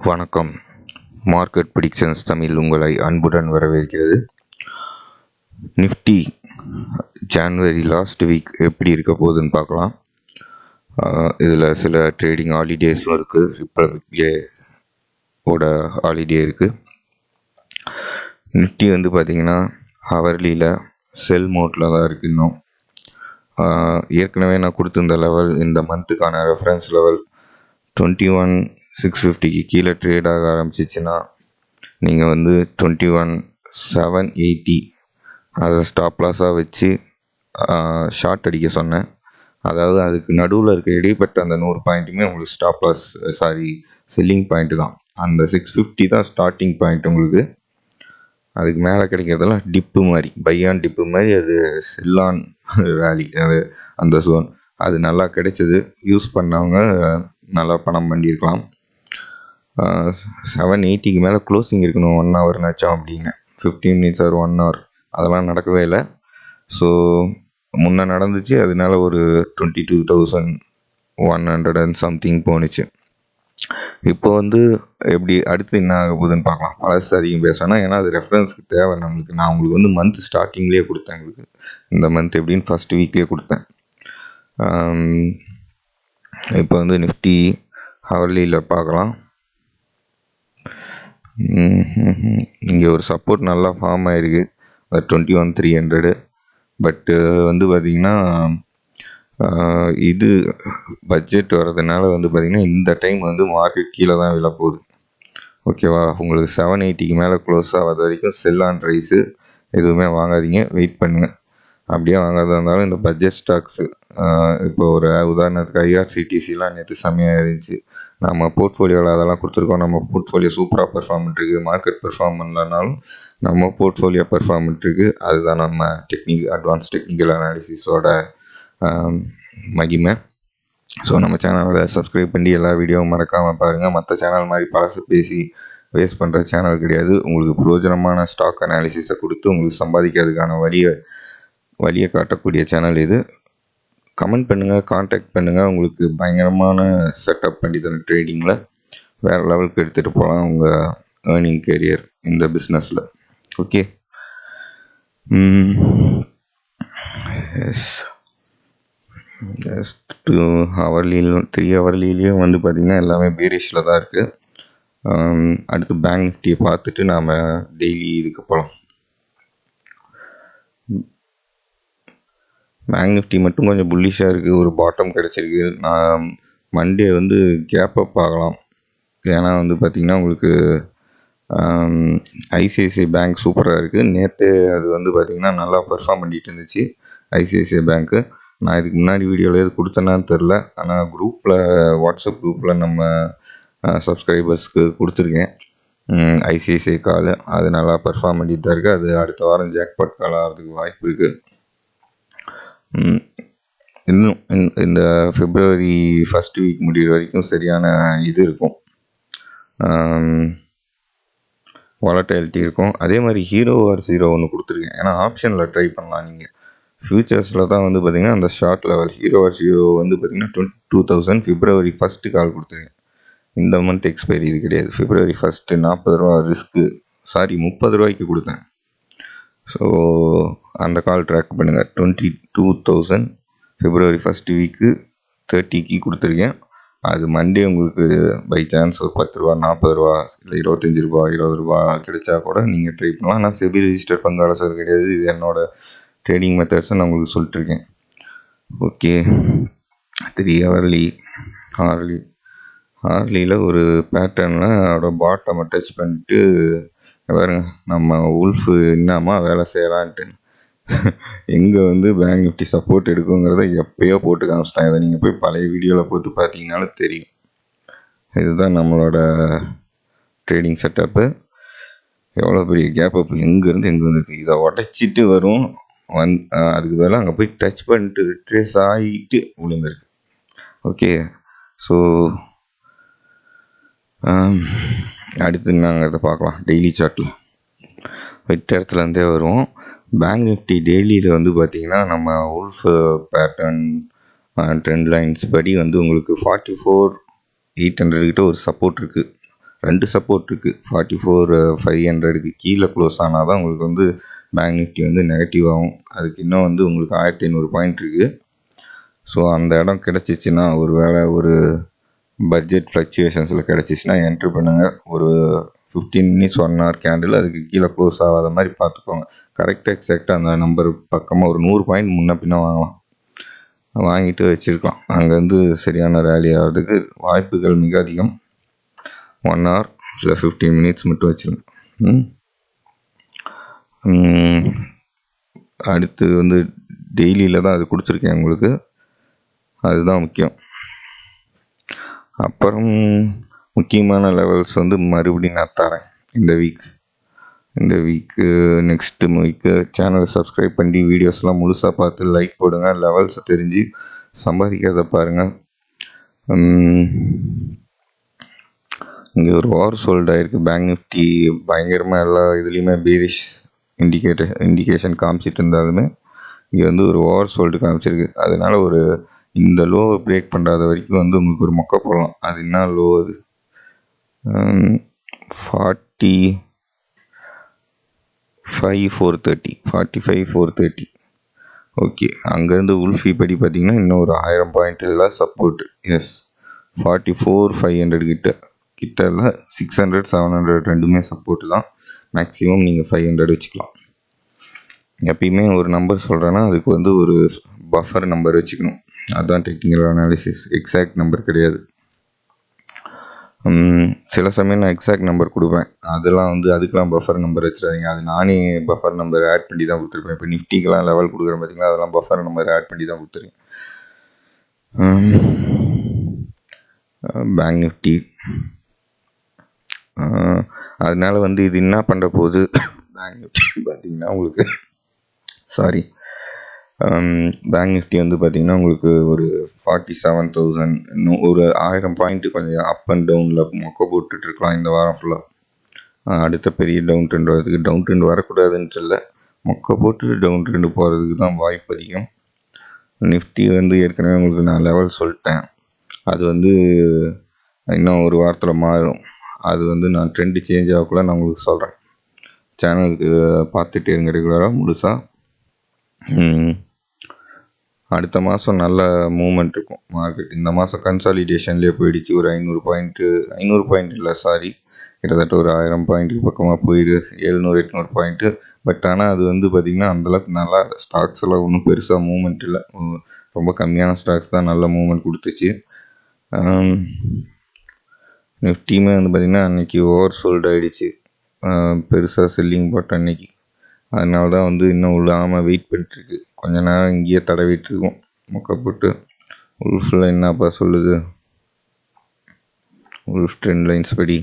வணக்கம். Market predictions Tamil உங்களை அன்புடன் வரவேற்கிறது. நிஃப்டி ஜான்வரி லாஸ்ட் வீக் எப்படி இருக்க போகுதுன்னு பார்க்கலாம். இதில் சில ட்ரேடிங் ஹாலிடேஸும் இருக்குது. ரிப்பப்ளிக் டேவோட ஹாலிடே இருக்குது. நிஃப்டி பார்த்திங்கன்னா ஹவர்லியில் செல் மோட்டில் தான் இருக்குது. இன்னும் ஏற்கனவே நான் கொடுத்துருந்த லெவல், இந்த மந்த்துக்கான ரெஃபரன்ஸ் லெவல் 21,650க்கு கீழே ட்ரேட் ஆக ஆரம்பிச்சிச்சின்னா நீங்கள் 21,780 அதை ஸ்டாப் லாஸாக வச்சு ஷார்ட் அடிக்க சொன்னேன். அதாவது அதுக்கு நடுவில் இருக்க இடைப்பட்ட அந்த 100 பாயிண்ட்டுமே உங்களுக்கு ஸ்டாப் லாஸ், செல்லிங் பாயிண்ட்டு தான். அந்த 650 தான் ஸ்டார்டிங் பாயிண்ட் உங்களுக்கு. அதுக்கு மேலே கிடைக்கிறதெல்லாம் டிப்பு மாதிரி, பையான் டிப்பு மாதிரி, அது செல்லான் வேலி, அது அந்த ஜோன். அது நல்லா கிடைச்சது. யூஸ் பண்ணவங்க நல்லா பணம் பண்ணியிருக்கலாம். 780க்கு மேலே க்ளோசிங் இருக்கணும் 1 hour நச்சோம் அப்படின்னு. 15 minutes or 1 hour அதெல்லாம் நடக்கவே இல்லை. ஸோ முன்னே நடந்துச்சு, அதனால ஒரு 22,100 and something போணுச்சு. இப்போ எப்படி அடுத்து என்ன ஆக போகுதுன்னு பார்க்கலாம். பழசு அதிகம் பேசணும், ஏன்னா அது ரெஃபரன்ஸ்க்கு தேவை நம்மளுக்கு. நான் உங்களுக்கு மந்த் ஸ்டார்டிங்லேயே கொடுத்தேன். உங்களுக்கு இந்த மந்த் எப்படின்னு ஃபஸ்ட் வீக்லேயே கொடுத்தேன். இப்போ நிஃப்டி ஹவர்லியில் பார்க்கலாம். இங்கே ஒரு சப்போர்ட் நல்லா ஃபார்ம் ஆகிருக்கு, 21,300. பட்டு பார்த்திங்கன்னா இது பட்ஜெட் வர்றதுனால பார்த்திங்கன்னா இந்த டைம் மார்க்கெட் கீழே தான் விழ போகுது. ஓகேவா? உங்களுக்கு 780க்கு மேலே க்ளோஸ் ஆகாத வரைக்கும் செல் ஆன் ரைஸு எதுவுமே வாங்காதீங்க, வெயிட் பண்ணுங்கள். அப்படியே வாங்காத இருந்தாலும் இந்த பட்ஜெட் ஸ்டாக்ஸு, இப்போ ஒரு உதாரணத்துக்கு ஐஆர்சிடிசிலாம் நேற்று செம்மையாக இருந்துச்சு. நம்ம போர்ட்ஃபோலியோவில் அதெல்லாம் கொடுத்துருக்கோம். நம்ம போர்ட்ஃபோலியோ சூப்பராக பெர்ஃபார்ம் பண்ணிட்டுருக்கு. மார்க்கெட் பெர்ஃபார்ம் பண்ணலனாலும் நம்ம போர்ட்ஃபோலியோ பெர்ஃபார்ம் பண்ணிட்டுருக்கு. அதுதான் நம்ம அட்வான்ஸ் டெக்னிக்கல் அனாலிசிஸோட மகிமை. ஸோ நம்ம சேனலோட சப்ஸ்கிரைப் பண்ணி எல்லா வீடியோவும் மறக்காமல் பாருங்கள். மற்ற சேனல் மாதிரி பழசு பேசி வேஸ்ட் பண்ணுற சேனல் கிடையாது. உங்களுக்கு பிரயோஜனமான ஸ்டாக் அனாலிசிஸை கொடுத்து உங்களுக்கு சம்பாதிக்கிறதுக்கான வழியை காட்டக்கூடிய சேனல் இது. கமெண்ட் பண்ணுங்கள், காண்டாக்ட் பண்ணுங்கள். உங்களுக்கு பயங்கரமான செட்டப் பண்ணி தரேன். ட்ரேடிங்கில் வேறு லெவலுக்கு எடுத்துகிட்டு போகலாம் உங்கள் ஏர்னிங் கேரியர் இந்த பிஸ்னஸில். ஓகே. டூ ஹவர்லியும் 3 ஹவர்லிலையும் பார்த்திங்கன்னா எல்லாமே பேரிஷில் தான் இருக்குது. அடுத்து பேங்க் நிஃப்டியை பார்த்துட்டு நாம் டெய்லி இதுக்கு போகலாம். பேங்க் நிஃப்டி மட்டும் கொஞ்சம் புல்லிஷாக இருக்குது. ஒரு பாட்டம் கிடச்சிருக்கு. நான் மண்டே கேப் அப் ஆகலாம். ஏன்னா பார்த்திங்கன்னா உங்களுக்கு ஐசிஐசிஐ பேங்க் சூப்பராக இருக்குது. நேற்று அது பார்த்திங்கன்னா நல்லா பெர்ஃபார்ம் பண்ணிகிட்டு இருந்துச்சு ஐசிஐசிஐ பேங்க்கு. நான் இதுக்கு முன்னாடி வீடியோவில் எது கொடுத்தேன்னான்னு தெரில, ஆனால் வாட்ஸ்அப் குரூப்பில் நம்ம சப்ஸ்கிரைபர்ஸ்க்கு கொடுத்துருக்கேன். ஐசிஐசிஐ கால் அது நல்லா பெர்ஃபார்ம் பண்ணிட்டு தான் இருக்குது. அது அடுத்த வாரம் ஜாக்பாட் கால் ஆகிறதுக்கு வாய்ப்பு இருக்குது. இன்னும் இந்த February ஃபஸ்ட் வீக் முடிகிற வரைக்கும் சரியான இது இருக்கும், வாலட்டிலிட்டி இருக்கும். அதே மாதிரி ஹீரோ ஆர் ஜீரோ ஒன்று கொடுத்துருக்கேன். ஏன்னா ஆப்ஷனில் ட்ரை பண்ணலாம். நீங்கள் ஃபியூச்சர்ஸில் தான் பார்த்திங்கன்னா அந்த short level hero R zero பார்த்திங்கன்னா 22,000 February 1 கால் கொடுத்துருக்கேன். இந்த மந்த் எக்ஸ்பைரி இது கிடையாது. February 1 ₹40 ரிஸ்க்கு, 30 ரூபாய்க்கு கொடுத்தேன். ஸோ அந்த கால் ட்ராக் பண்ணுங்கள். 22,000 February 1 வீக்கு 30க்கு கொடுத்துருக்கேன். அது மண்டே உங்களுக்கு பை சான்ஸ் ஒரு ₹10, ₹40 இல்லை ₹25, ₹20 கிடைச்சா கூட நீங்கள் ட்ரை பண்ணலாம். ஆனால் செபி ரெஜிஸ்டர் பங்காளர் கிடையாது. இது என்னோடய ட்ரேடிங் மெத்தட்ஸை நான் உங்களுக்கு சொல்லிட்டுருக்கேன். ஓகே. 3 ஹார்லியில் ஒரு பேட்டர்னில் அதோட பாட்டமை டச் பண்ணிட்டு பாருங்க, நம்ம உல்ஃபு என்னமா வேலை செய்யலான்ட்டு எங்கே பேங்க் நிஃப்டி சப்போர்ட் எடுக்குங்கிறத எப்போயோ போட்டு காமிச்சிட்டாங்க. இதை நீங்கள் போய் பழைய வீடியோவில் போட்டு பார்த்தீங்கன்னாலும் தெரியும். இதுதான் நம்மளோட ட்ரேடிங் செட்டப்பு. எவ்வளோ பெரிய கேப் அப், எங்கேருந்து எங்கே வந்துருக்கு. இதை உடச்சிட்டு வரும், அதுக்கு பதிலாக அங்கே போய் டச் பண்ணிட்டு ரிட்ரேஸ் ஆகிட்டு விழுந்துருக்கு. ஓகே. ஸோ அடுத்து நாங்கள் இதை பார்க்கலாம். டெய்லி சார்ட்டில் வெட்ட இடத்துலேருந்தே வருவோம். பேங்க் நிஃப்டி டெய்லியில் பார்த்திங்கன்னா நம்ம உல்ஃப் பேட்டர்ன் ட்ரெண்ட் லைன்ஸ் படி உங்களுக்கு 44,800 கிட்ட ஒரு சப்போர்ட் இருக்குது. 2 சப்போர்ட் இருக்குது. 44,500க்கு கீழே க்ளோஸ் ஆனால் தான் உங்களுக்கு வந்து பேங்க் நிஃப்டி வந்து நெகட்டிவ் ஆகும். அதுக்கு இன்னும் வந்து உங்களுக்கு 1500 பாயிண்ட் இருக்குது. ஸோ அந்த இடம் கிடச்சிச்சின்னா, ஒரு வேளை ஒரு பட்ஜெட் ஃப்ளக்சுவேஷன்ஸில் கிடச்சிச்சின்னா என்ட்ரு பண்ணுங்கள். ஒரு 15 மினிட்ஸ் 1 ஹவர் கேண்டில் அதுக்கு கீழே க்ளோஸ் ஆகாத மாதிரி பார்த்துக்கோங்க. எக்ஸாக்டாக அந்த நம்பர் பக்கமாக ஒரு 100 பாயிண்ட் முன்ன பின்ன வாங்கலாம். வாங்கிட்டு வச்சுருக்கலாம். அங்கேருந்து சரியான ரேலி ஆகிறதுக்கு வாய்ப்புகள் மிக அதிகம். 1 ஹவர் இல்லை 15 மினிட்ஸ் மட்டும் வச்சுருங்க. அடுத்து வந்து டெய்லியில் தான் அது கொடுத்துருக்கேன் உங்களுக்கு, அதுதான் முக்கியம். அப்புறம் முக்கியமான லெவல்ஸ் வந்து மறுபடியும் நான் தரேன் இந்த வீக்கு நெக்ஸ்ட்டு வீக்கு. சேனலை சப்ஸ்கிரைப் பண்ணி வீடியோஸ்லாம் முழுசாக பார்த்து லைக் போடுங்க. லெவல்ஸை தெரிஞ்சு சம்பாதிக்கிறத பாருங்கள். இங்கே ஒரு ஓவர் சோல்ட் ஆகிருக்கு பேங்க் நிஃப்டி. பயங்கரமாக எல்லா இதுலேயுமே பீரிஷ் இண்டிகேஷன் காமிச்சிட்டு இருந்தாலுமே இங்கே வந்து ஒரு ஓவர் சோல்டு காமிச்சிருக்கு. அதனால ஒரு இந்த லோவை பிரேக் பண்ணுறாத வரைக்கும் வந்து உங்களுக்கு ஒரு மொக்க போடலாம். அது என்ன லோ? அது 45,430 ஓகே. அங்கேருந்து உல்ஃபி படி பார்த்திங்கன்னா இன்னும் ஒரு 1000 பாயிண்ட் இல்லை சப்போர்ட்டு. எஸ், 44,500 கிட்ட இல்லை, 600 700 ரெண்டுமே சப்போர்ட்டு தான். மேக்ஸிமம் நீங்கள் 500 வச்சுக்கலாம். எப்பயுமே ஒரு நம்பர் சொல்கிறேன்னா அதுக்கு வந்து ஒரு பஃபர் நம்பர் வச்சுக்கணும். அதுதான் டெக்னிக்கல் அனாலிசிஸ், எக்ஸாக்ட் நம்பர் கிடையாது. சில சமயம் நான் எக்ஸாக்ட் நம்பர் கொடுப்பேன். அதெல்லாம் வந்து அதுக்கெலாம் பஃபர் நம்பர் வச்சுறாதீங்க. அது நானே பஃபர் நம்பர் ஆட் பண்ணி தான் கொடுத்துருப்பேன். இப்போ நிஃப்டிக்கெலாம் லெவல் கொடுக்குறேன் பார்த்திங்களா, அதெல்லாம் பஃபர் நம்பர் ஆட் பண்ணி தான் கொடுத்துருக்கேன். பேங்க் நிஃப்டி அதனால வந்து இது என்ன பண்ணுற போகுது பேங்க் நிஃப்டி பார்த்திங்கன்னா உங்களுக்கு பேங்க் நிஃப்டி வந்து பார்த்திங்கன்னா உங்களுக்கு ஒரு 47,000 இன்னும் ஒரு 1000 பாயிண்ட்டு கொஞ்சம் அப் அண்ட் டவுனில் மொக்க போட்டுட்ருக்கலாம் இந்த வாரம் ஃபுல்லாக. அடுத்த பெரிய டவுன் ட்ரெண்ட் வரதுக்கு, டவுன் ட்ரெண்ட் வரக்கூடாதுன்ட்டு இல்லை, மொக்க போட்டு டவுன் ட்ரெண்டு போகிறதுக்கு தான் வாய்ப்பு அதிகம். நிஃப்டி வந்து ஏற்கனவே உங்களுக்கு நான் லெவல் சொல்லிட்டேன். அது வந்து இன்னும் ஒரு வாரத்தில் மாறும். அது வந்து நான் ட்ரெண்டு சேஞ்ச் ஆகக்குள்ள நான் உங்களுக்கு சொல்கிறேன். சேனலுக்கு பார்த்துட்டே இருங்க ரெகுலராக முழுசாக. அடுத்த மாதம் நல்ல மூமெண்ட் இருக்கும் மார்க்கெட். இந்த மாதம் கன்சாலிடேஷன்லேயே போயிடுச்சு. ஒரு 500 பாயிண்ட் இல்லை கிட்டத்தட்ட ஒரு 1000 பாயிண்ட்டுக்கு பக்கமாக போயிடு, 700-800 பாயிண்ட்டு. பட் ஆனால் அது வந்து பார்த்திங்கன்னா அந்தளவுக்கு நல்லா ஸ்டாக்ஸ் எல்லாம் ஒன்றும் பெருசாக மூமெண்ட் இல்லை. ரொம்ப கம்மியான ஸ்டாக்ஸ் தான் நல்ல மூமெண்ட் கொடுத்துச்சு. நிஃப்டியுமே வந்து பார்த்திங்கன்னா அன்றைக்கி ஓவர் சோல்டு ஆகிடுச்சு, பெருசாக செல்லிங் போட்ட அன்றைக்கி. அதனால தான் வந்து இன்னும் விழாமல் வெயிட் பண்ணிட்டுருக்கு. கொஞ்ச நேரம் இங்கேயே தடவிட்டுருக்கோம் மொக்க போட்டு. உல்ஃபில் என்னப்பா சொல்லுது? உல்ஃப் ட்ரெண்ட் லைன்ஸ் படி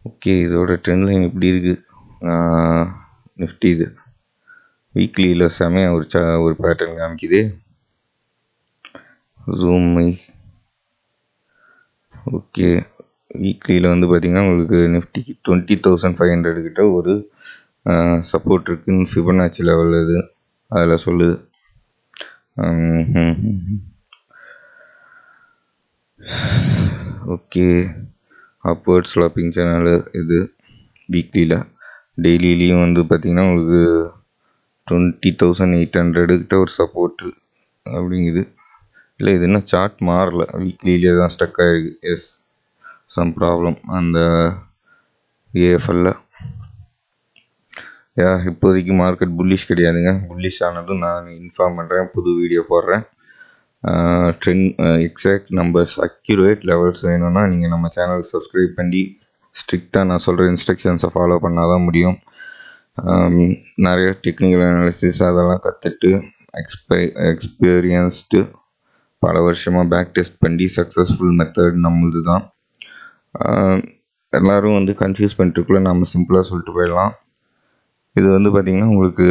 ஓகே. இதோட ட்ரெண்ட் லைன் இப்படி இருக்குது நிஃப்டி. இது வீக்லியில் செமையாக ஒரு பேட்டர்ன் காமிக்குது. Zoom okay. வீக்லியில் வந்து பார்த்திங்கன்னா உங்களுக்கு நிஃப்டிக்கு 20,500 கிட்ட ஒரு சப்போர்ட் இருக்குன்னு ஃபிபனாச்சி லெவல் இது அதில் சொல்லுது. ஓகே. அப்வர்ட் ஸ்லாப்பிங் சேனல் இது வீக்லியில். டெய்லியிலையும் வந்து பார்த்திங்கன்னா உங்களுக்கு 20,800 கிட்ட ஒரு சப்போர்ட்டு அப்படிங்குது. இல்லை, இது இன்னும் சார்ட் மாறல, வீக்லியிலே தான் ஸ்டக் ஆகிருக்கு. எஸ், சம் ப்ராப்ளம் அந்த ஏஎஃப்எல்ல. இப்போதைக்கு மார்க்கெட் புல்லிஷ் கிடையாதுங்க. புல்லிஷ் ஆனதும் நான் இன்ஃபார்ம் பண்ணுறேன், புது வீடியோ போடுறேன். Trend exact numbers, accurate levels வேணும்னா நீங்கள் நம்ம சேனலுக்கு சப்ஸ்கிரைப் பண்ணி ஸ்ட்ரிக்டாக நான் சொல்கிற இன்ஸ்ட்ரக்ஷன்ஸை ஃபாலோ பண்ணால் தான் முடியும். நிறைய டெக்னிக்கல் அனாலிசிஸ் அதெல்லாம் கற்றுட்டு எக்ஸ்பீரியன்ஸ்டு பல வருஷமாக பேக் டெஸ்ட் பண்ணி சக்ஸஸ்ஃபுல் மெத்தட் நம்மளது தான். எல்லோரும் வந்து கன்ஃபியூஸ் பண்ணிட்டுருக்குள்ள நம்ம சிம்பிளாக சொல்லிட்டு போயிடலாம். இது வந்து பார்த்திங்கன்னா உங்களுக்கு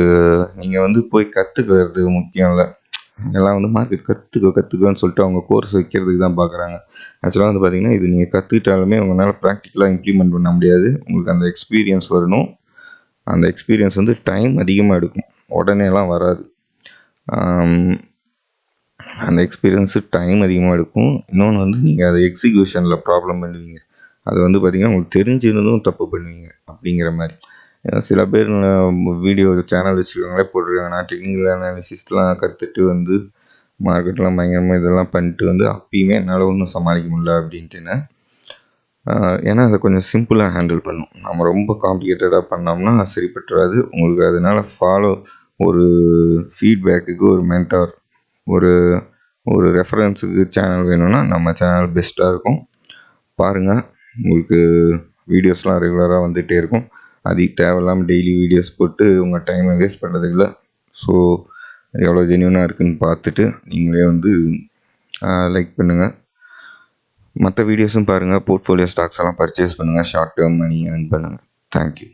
நீங்கள் வந்து போய் கற்றுக்கிறது முக்கியம் இல்லை. எல்லாம் வந்து மார்க்கெட் கற்றுக்கன்னு சொல்லிட்டு அவங்க கோர்ஸ் வைக்கிறதுக்கு தான் பார்க்குறாங்க. ஆக்சுவலாக வந்து பார்த்திங்கன்னா இது நீங்கள் கற்றுக்கிட்டாலுமே உங்களால் ப்ராக்டிக்கலாக இம்ப்ளிமெண்ட் பண்ண முடியாது. உங்களுக்கு அந்த எக்ஸ்பீரியன்ஸ் வரணும். அந்த எக்ஸ்பீரியன்ஸ் வந்து டைம் அதிகமாக எடுக்கும், உடனேலாம் வராது. அந்த எக்ஸ்பீரியன்ஸு டைம் அதிகமாக எடுக்கும். இன்னொன்று வந்து நீங்கள் அதை எக்ஸிக்யூஷனில் ப்ராப்ளம் பண்ணுவீங்க. அது வந்து பார்த்திங்கன்னா உங்களுக்கு தெரிஞ்சிருந்தும் தப்பு பண்ணுவீங்க அப்படிங்கிற மாதிரி. சில பேர் வீடியோ சேனல் வச்சுருக்காங்களே போட்டிருக்காங்க, நான் டெக்னிக்கல் அனாலிசிஸ்லாம் கற்றுட்டு வந்து மார்க்கெட்லாம் பயங்கரமாக இதெல்லாம் பண்ணிட்டு வந்து அப்பயுமே என்னால் ஒன்றும் சமாளிக்க முடியல அப்படின்ட்டுன்னு. ஏன்னா அதை கொஞ்சம் சிம்பிளாக ஹேண்டில் பண்ணும். நம்ம ரொம்ப காம்ப்ளிகேட்டடாக பண்ணோம்னா சரிப்பட்டுறாது. உங்களுக்கு அதனால் ஒரு ஃபீட்பேக்குக்கு ஒரு மென்டார், ஒரு ஒரு ரெஃபரன்ஸுக்கு சேனல் வேணும்னா நம்ம சேனல் பெஸ்ட்டாக இருக்கும். பாருங்கள், உங்களுக்கு வீடியோஸ்லாம் ரெகுலராக வந்துகிட்டே இருக்கும். அதுக்கு தேவையில்லாமல் டெய்லி வீடியோஸ் போட்டு உங்கள் டைமை வேஸ்ட் பண்ணுறதுக்கு இல்லை. ஸோ எவ்வளோ ஜென்யூனாக இருக்குதுன்னு பார்த்துட்டு நீங்களே வந்து லைக் பண்ணுங்கள். மற்ற வீடியோஸும் பாருங்கள். போர்ட்ஃபோலியோ ஸ்டாக்ஸ் எல்லாம் பர்ச்சேஸ் பண்ணுங்கள். ஷார்ட் டேர்ம் மணி ஏர்ன் பண்ணுங்கள். தேங்க்யூ.